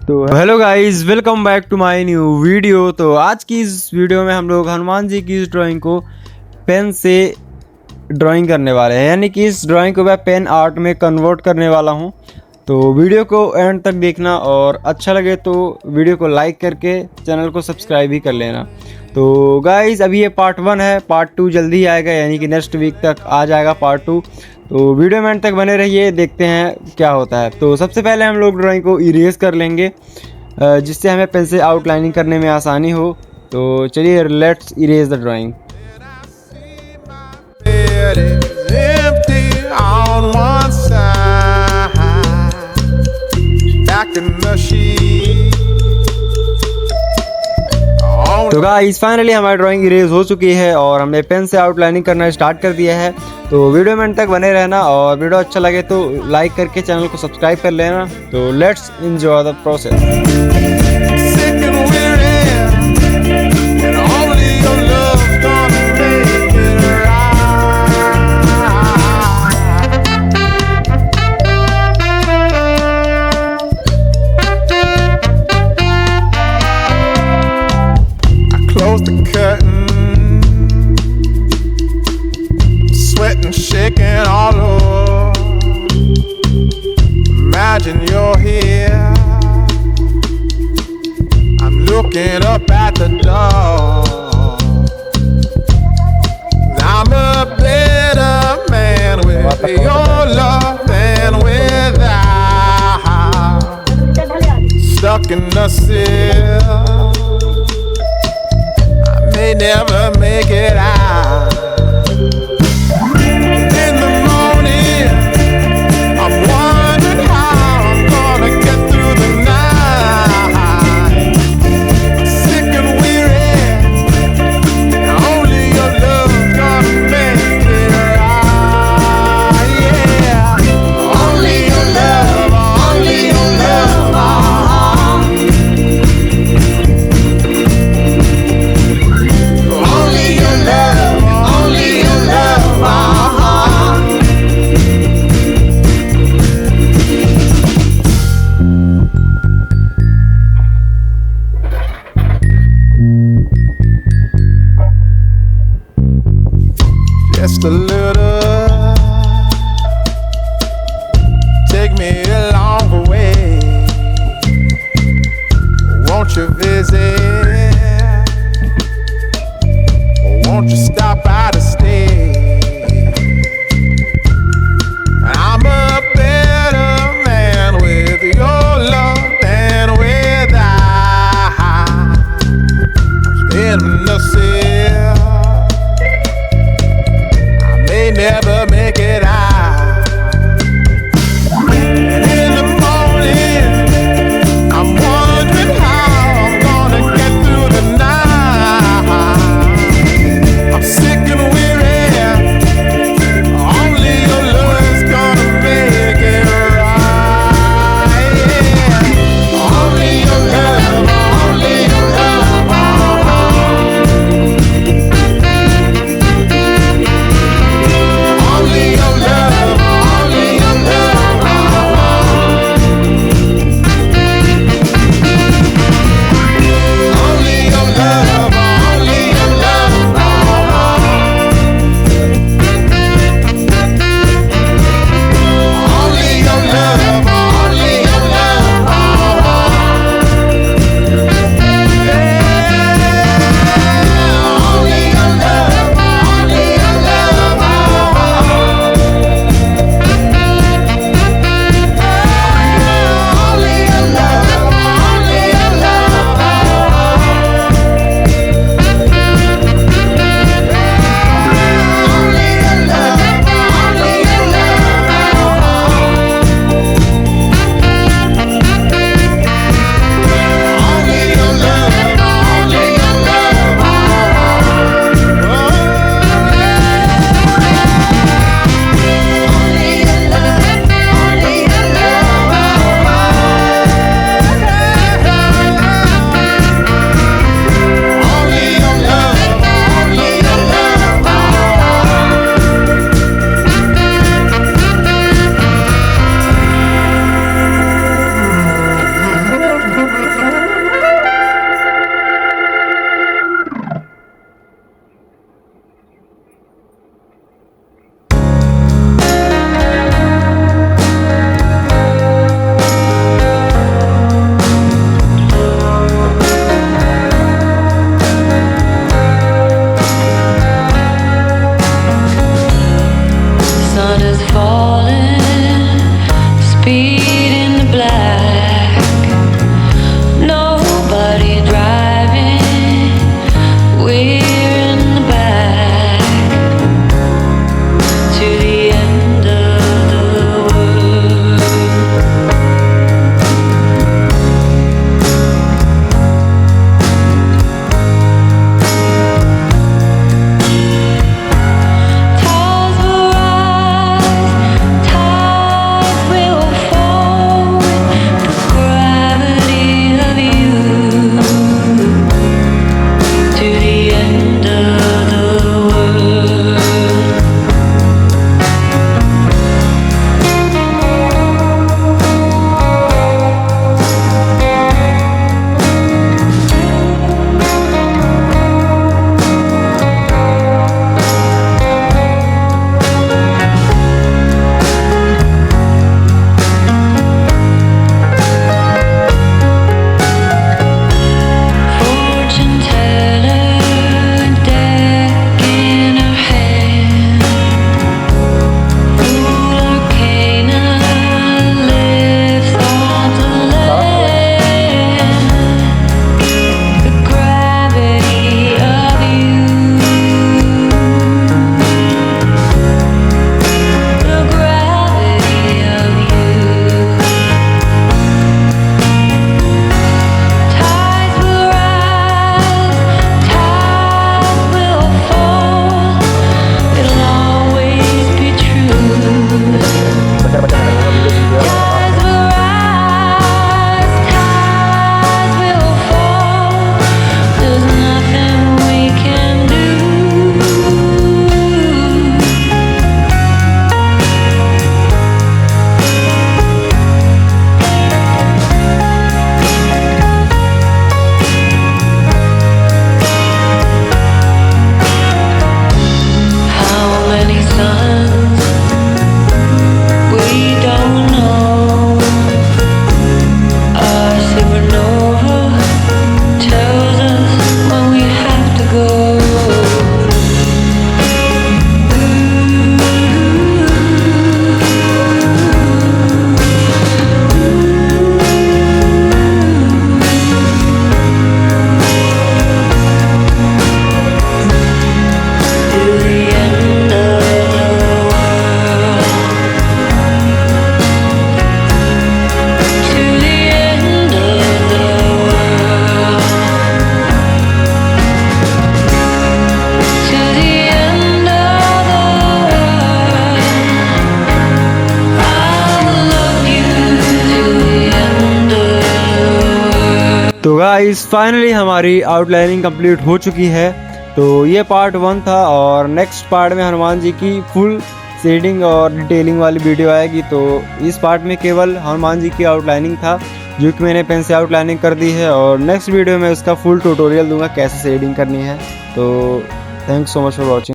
तो hello guys, welcome back to my new video. तो आज की इस वीडियो में हम लोग हनुमान जी की इस ड्राइंग को पेन से ड्राइंग करने वाले हैं, यानी कि इस ड्राइंग को मैं पेन आर्ट में कन्वर्ट करने वाला हूं। तो वीडियो को एंड तक देखना और अच्छा लगे तो वीडियो को लाइक करके चैनल को सब्सक्राइब भी कर लेना। तो गाइस, अभी ये पार्ट 1 है, पार्ट 2 जल्दी आएगा, यानी कि नेक्स्ट वीक तक आ जाएगा पार्ट 2। तो वीडियो में एंड तक बने रहिए, देखते हैं क्या होता है। तो सबसे पहले हम लोग ड्राइंग को इरेज कर लेंगे, जिससे हमें पेन से आउटलाइनिंग करने में आसानी हो। तो चलिए, लेट्स इरेज द ड्राइंग। तो गाइस, फाइनली हमारी ड्राइंग इरेज हो चुकी है और हमने पेन से आउटलाइनिंग करना स्टार्ट कर दिया है। तो वीडियो में अंत तक बने रहना और वीडियो अच्छा लगे तो लाइक करके चैनल को सब्सक्राइब कर लेना। तो let's enjoy the process. Close the curtain, sweating, shaking all over. Imagine you're here, I'm looking up at the door. I'm a better man with your love than without. Stuck in the cell, may never make it out. In the morning, I'm wondering how I'm gonna get through the night. I'm sick and weary, only your love gonna make it right. Yeah, only your love, only your love. Just a little, take me along the way. Won't you visit? Won't you stop by to stay? I'm a better man with your love than without. In the cell, never make it out. And in the morning, I'm wondering how I'm gonna get through the night. I'm sick and weary. तो guys finally हमारी outlining complete हो चुकी है। तो ये part 1 था और next part में हनुमान जी की फुल शेडिंग और डिटेलिंग वाली वीडियो आएगी। तो इस पार्ट में केवल हनुमान जी की आउटलाइनिंग था जो कि मैंने पेन से आउटलाइनिंग कर दी है, और नेक्स्ट वीडियो में उसका फुल ट्यूटोरियल दूंगा कैसे शेडिंग करनी है। तो thanks so much for watching.